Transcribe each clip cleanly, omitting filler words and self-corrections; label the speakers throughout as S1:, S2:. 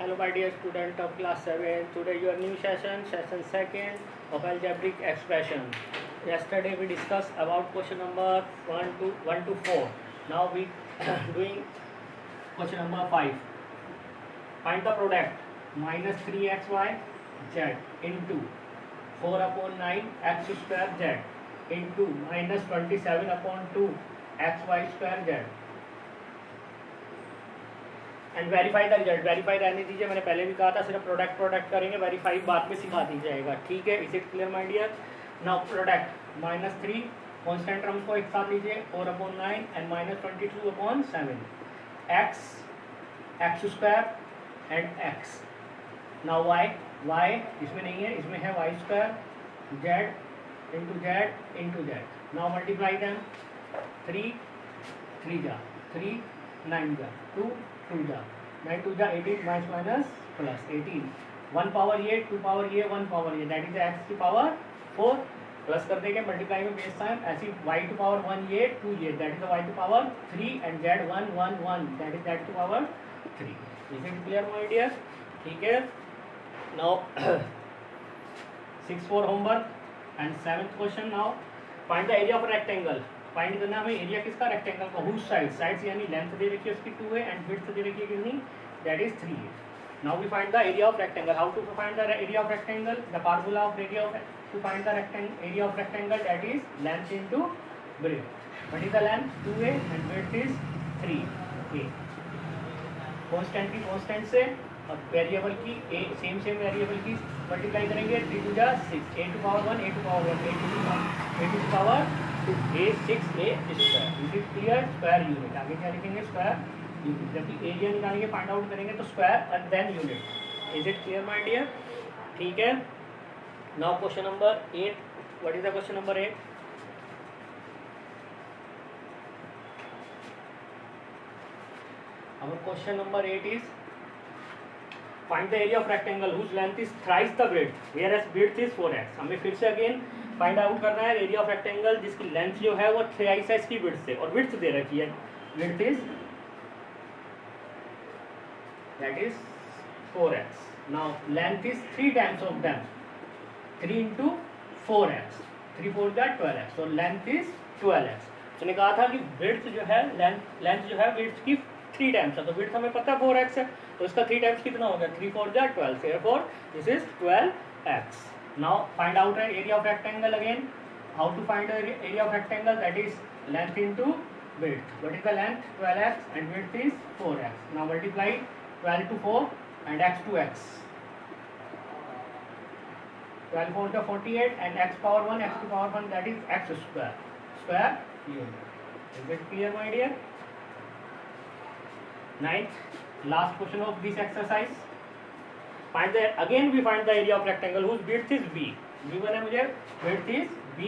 S1: Hello my dear student of class 7. Today your new session 2nd of algebraic expression. Yesterday we discussed about question number 1 to 4. Now we doing question number 5. Find the product minus 3xy z into 4 upon 9 x square z into minus 27 upon 2 xy square z and verify the result. Verify रहने दीजिए, मैंने पहले भी कहा था सिर्फ product करेंगे, verify बाद में सिखा दी जाएगा. ठीक है, is it clear my dear? Now product minus 3 constant term को एक साथ लीजिए 4 upon 9 and minus 22 upon 7 X square and X. Now Y इसमें नहीं है, इसमें है Y square Z into Z. Now multiply them 3 जा 3 9 जा 2 जा 9 2 जा 18 माइनस प्लस 18 1 पावर ये 2 पावर ये 1 पावर ये दैट इज एक्स की पावर 4 प्लस कर देंगे मल्टीप्लाई में बेस साइन ऐसी वाई टू पावर 1 ये 2 ये that is Y to power 3 and Z 1 1 1 that is Z to power 3. Is it clear my dear? ठीक है. Now 6 4 homework and 7th question. Now find the area of rectangle. Find करना हमें area किसका, rectangle का. Whose sides यानी length दे रखी है उसकी 2 है एंड विड्थ दे रखी है कितनी, दैट इज 3 है. Now we find the area of rectangle. How to find the area of rectangle? The formula of area of to find the area of rectangle that is length into breadth. What is the length 2a and breadth is 3a. Constant की constant से और variable की a same variable की multiply करेंगे. 3 2 जा 6 a to power 1 a to power 1 a to power 2 a 6 a square. Is it clear? Square unit. आगे क्या लिखेंगे? Square unit. जब एरिया निकालेंगे फाइंड आउट करेंगे तो square and then unit. Is it clear my dear? ठीक है. Now question number 8. What is the question number 8? our question number 8 is find the area of rectangle whose length is thrice the breadth whereas width is 4x. हमें फिर से again find out करना है area of rectangle जिसकी length जो है वो thrice है इसकी विड्थ से और विड्थ दे रखी है. Width is that is 4x. Now length is 3 times of them 3 into 4x 3 4 जा 12x. So length is 12x. उसने कहा था कि विड्थ जो है लेंथ जो है विड्थ की 3 टाइम्स है, तो विड्थ हमें पता है 4x है, तो इसका 3 टाइम्स कितना हो गया 3 4 जा 12. therefore this is 12x. now find out the area of rectangle again. how to find the area of rectangle? that is length into width. what is the length? 12x and width is 4x. now multiply 12 to 4 and x to x. 12 4 to 48 and x power 1 x to power 1 that is x square unit. is it clear my dear? 9th last question of this exercise. find the again we find the area of rectangle whose width is b. given है मुझे width is b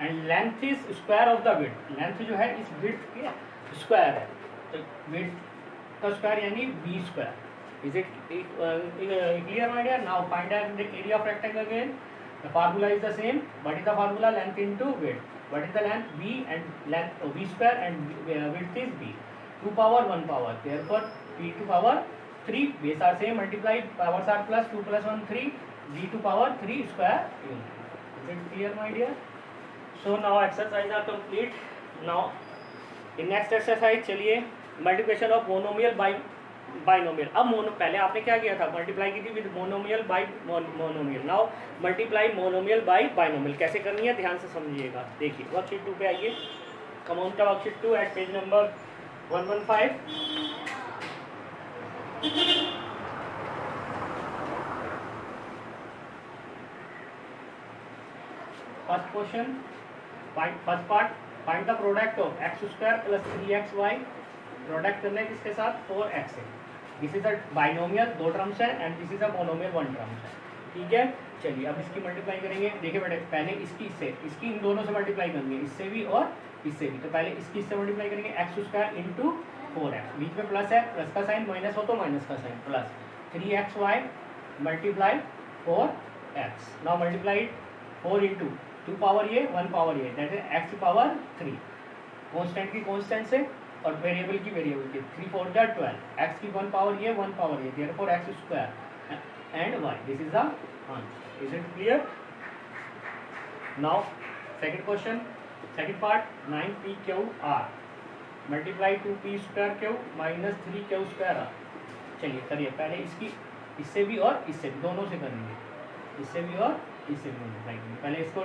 S1: and length is square of the width. length जो है इस width के square है, तो width का square यानी b square. is it clear my dear? now find the area of rectangle again. the formula is the same. what is the formula? length into width. what is the length? b and length b square and width is b. 2 power 1 power. therefore p to power 3 base are same, multiply powers are plus 2 plus 1 3 b to power 3 square unit. is it clear my dear? so now exercise are complete. now in next exercise चलिए multiplication of monomial by binomial. अब पहले आपने क्या किया था, multiply की थी with monomial by monomial. Now multiply monomial by binomial. कैसे करनी है ध्यान से समझिएगा. देखिए वर्कशीट 2 पे आइए. Come on to worksheet 2 at page number 115. First question first part find the product of x square plus 3xy. Product करना है किसके साथ? 4x है. This is a binomial 2 terms है and this is a monomial 1 terms है. ठीक है. चलिए अब इसकी मल्टीप्लाई करेंगे. देखिए बेटे पहले इसकी इन दोनों से मल्टीप्लाई करेंगे, इससे भी और इससे भी. तो पहले इससे मल्टीप्लाई करेंगे एक्स स्क्वायर इंटू 4x. बीच में प्लस है, प्लस का साइन, माइनस हो तो माइनस का sign, plus 3xy multiply 4x. Now multiply 4 into 2 power ये 1 पावर ये that is X power 3. Constant की कॉन्स्टेंट से और वेरिएबल की 3 4 जा 12, एक्स की 1 पावर ये 1 पावर ये, therefore X square and Y, this is the answer. Is it clear? Now second question, second part, 9pqr multiply 2p² minus 3q²r। चलिए करिए, पहले इसकी इससे भी और इससे भी, दोनों से करेंगे, इससे भी और इससे भी मल्टीप्लाई करेंगे। पहले इसको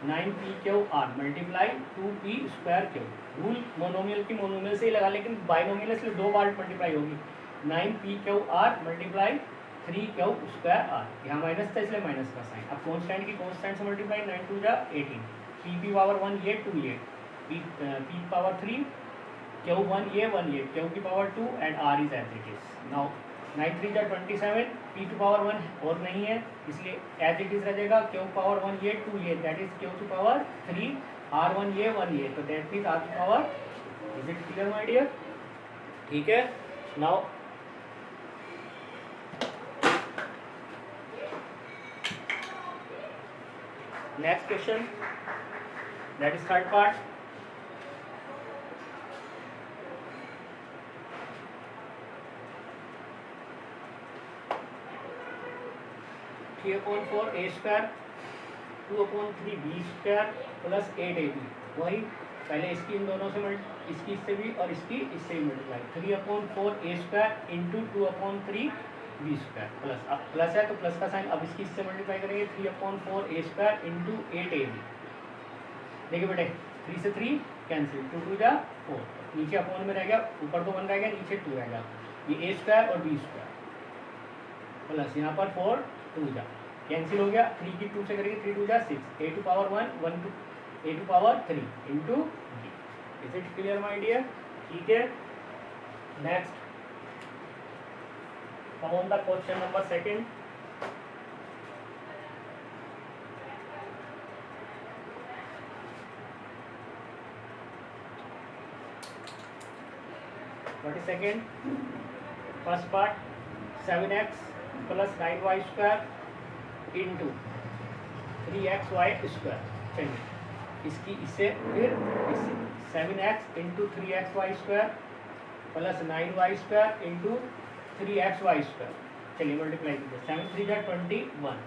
S1: 9pqr multiply 2p²q, rule monomial की मोनोमियल से ही लगा, लेकिन बाइनोमियल इसलिए 2 बार मल्टीप्लाई होगी। 9pqr मल्टीप्लाई 3q²r, यहाँ माइनस था इसलिए माइनस का साइन। अब कॉन्स्टेंट की कॉन्स्टेंट से मल्टीप्लाई, 9 2 जा 18, p पावर 1 ये 2 ये, p पावर 3, q1 ये 1 ये, q की power 2 and r is as it is. Now 9 3 जा 27, p टू पावर 1 और नहीं है इसलिए एज इट इज रह जाएगा, q पावर 1 ये 2 ये, that is q to power 3, r1 ये 1 ये, तो that is r to power. Is it clear my dear? ठीक है। Now next question, that is third part. Three upon 4 a² 2/3b² plus 8ab, वही पहले इसकी इन दोनों से इसकी इससे भी और इसकी इससे भी multiply, 3/4 a² into 2/3b² plus, अब प्लस है तो प्लस का साइन, अब इसकी इससे मल्टीप्लाई करेंगे, 3/4 a² इंटू 8ab। देखिए बेटे 3 से 3 कैंसिल, 2 2 जा 4, नीचे अपॉन में रह गया, ऊपर तो 1 रह गया, नीचे 2 रह गया, ये a² और b² प्लस यहाँ पर 4 2 जा कैंसिल हो गया, 3 की 2 से करेंगे, 3 2 जा 6, a to power 1 1 to a to power 3 into b। Is it clear my dear? ठीक है। Next, on the question number second, what is second? first part 7x plus 9y² into 3xy²। चलिए इसकी इससे फिर इससे 7x into 3xy² plus 9y² into 3xy²। चलिए multiply कीजिए, 7 3 जा 21,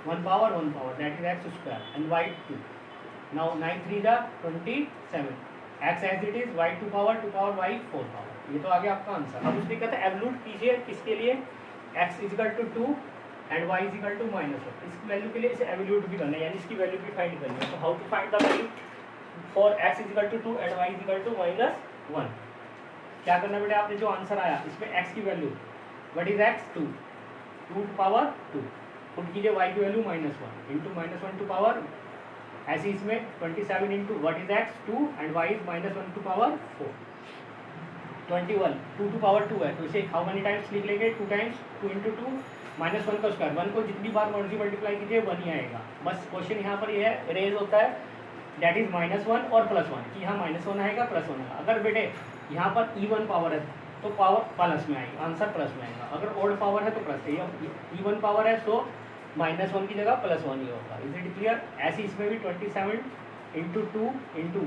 S1: 1 power that is x² and y2। नाउ 9 3 जा 27, x as it is, y2 power y 4 power. ये तो आ गया आपका आंसर। अब उसने कहता है एवलूट कीजिए किसके लिए, x equal to 2 and y equal to -1। इसकी वैल्यू के लिए इसे एवलूट भी करना है, यानी इसकी वैल्यू भी फाइंड करनी है। तो how to find the value for x equal to 2 and y equal to -1? क्या करना बेटा, आपने जो आंसर आया इसमें x की value, what is x 2 to power 2, put कीजिए y की वैल्यू -1 इंटू -1 टू पावर, ऐसे इसमें 27 into what is x 2 and y is -1 to power 4, 21 2 to power 2 है, तो इसे हाउ मेनी टाइम्स लिख लेंगे, 2 टाइम्स, 2 इंटू 2 -1 का स्क्वायर, 1 को जितनी बार मर्जी मल्टीप्लाई कीजिए 1 ही आएगा। बस क्वेश्चन यहाँ पर ये है, रेज होता है दैट इज -1 और +1 कि यहाँ -1 आएगा +1 आएगा। अगर बेटे यहाँ पर इवन पावर है तो पावर प्लस में आएगी, आंसर प्लस में आएगा। अगर ओड पावर है तो प्लस है, इवन पावर है तो -1 की जगह +1 ही होगा। Is it clear? ऐसे इसमें भी 27 इंटू 2 इंटू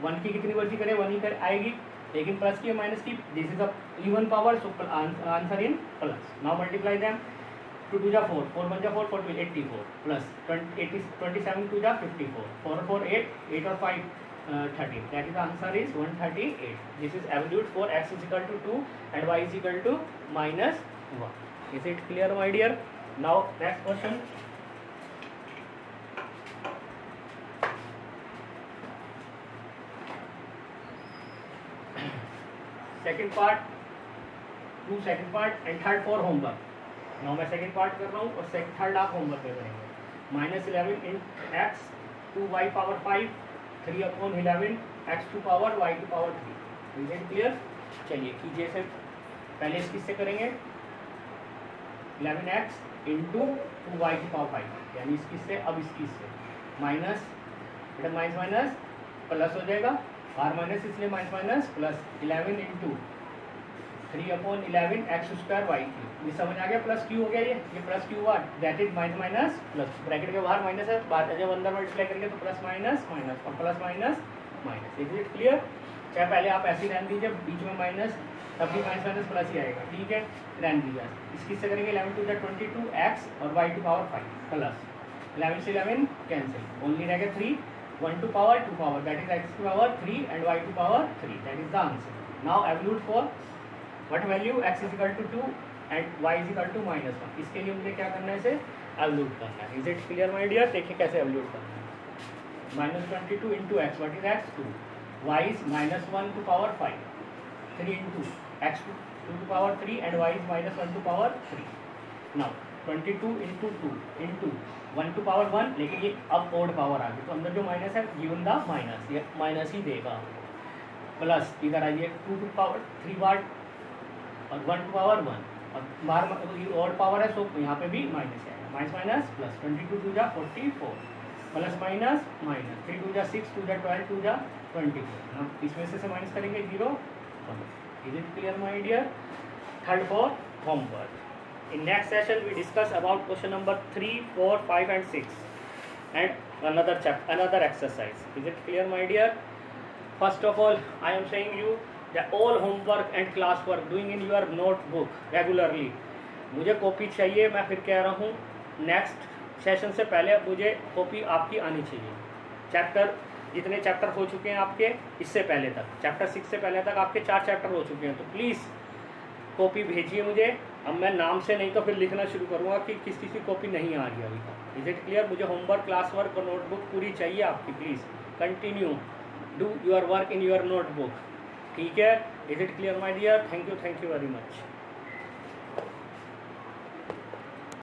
S1: 1 की कितनी मर्जी करे 1 ही कर आएगी, लेकिन प्लस की माइनस की, this is a even power, so answer in plus. Now multiply them, 2 2 जा 4, 4 1 जा 4, 4 2 84 प्लस 27 2 जा 54, 4 और 4 8, 8 और 5 13, that is answer is 138। This is evaluate for x is equal to 2 and y is equal to -1। Is it clear my dear? Now next question, second part, to second part and third for homework. नाउ मैं second part कर रहा हूँ और third आप homework में करेंगे। -11 in x 2y power 5 3/11 x to power y to power 3। Is it clear? चलिए कीजिए से, पहले इससे करेंगे 11x इंटू 2y की पावर 5, यानी इसकी से, अब इसकी से माइनस, बेटा माइनस माइनस प्लस हो जाएगा, r माइनस इसलिए minus plus 11 into 3/11 x² y3। ये समझ आ गया, प्लस क्यू हो गया, ये प्लस क्यू हुआ, that is minus plus, bracket के बाहर माइनस है, बाद जब अंदर मल्टीप्लाई करेंगे तो प्लस माइनस माइनस और plus minus minus. Is it clear? चाहे पहले आप ऐसे ही रहने दीजिए, बीच में माइनस, तब भी माइनस माइनस प्लस ही आएगा, ठीक है, रहने दीजिए। इसकी से करेंगे 11 टू 22 एक्स और वाई टू पावर 5 प्लस 11 से 11 कैंसिल, ओनली रहेगा 3, 1 to power 2 power that is X to power 3 and Y to power 3, that is the answer. Now absolute for what value x is equal to 2 and y is equal to -1, इसके लिए मुझे क्या करना है, इसे absolute करना है। Is it clear my dear? देखिए कैसे एब्सोल्यूट करना है। -22 into X, what is x 2, y is -1 to power 5, 3 into x to power 3 and y is -1 to power 3. Now 22 into 2 into 1 to power 1, लेकिन ये अब ओड पावर आ गई तो अंदर जो माइनस है गिवन द माइनस, ये माइनस ही देगा, प्लस इधर आइए 2 to power 3 बार और 1 to power 1 और बाहर ये ओड पावर है, सो यहाँ पे भी माइनस है, माइनस माइनस प्लस 22 टू जा 44 प्लस माइनस माइनस 3 टू जा 6 टू जा 12 टू जा 24, हम इसमें से माइनस करेंगे 0। Is it clear my dear? Third for homework. In next session we discuss about question number 3, 4, 5 and 6 and another exercise. Is it clear my dear? First of all I am saying you that all homework and class work doing in your notebook regularly. मुझे copy चाहिए, मैं फिर कह रहा हूँ next session से पहले मुझे कॉपी आपकी आनी चाहिए। चैप्टर जितने चैप्टर हो चुके हैं आपके इससे पहले तक, चैप्टर 6 से पहले तक आपके 4 चैप्टर हो चुके हैं, तो प्लीज़ कॉपी भेजिए मुझे। अब मैं नाम से नहीं तो फिर लिखना शुरू करूँगा कि किस किसी कॉपी नहीं आ रही अभी तक। Is it clear? मुझे होमवर्क, क्लास वर्क और नोटबुक पूरी चाहिए आपकी। Please continue do your work in your notebook, ठीक है? Is it clear my dear? Thank you very much.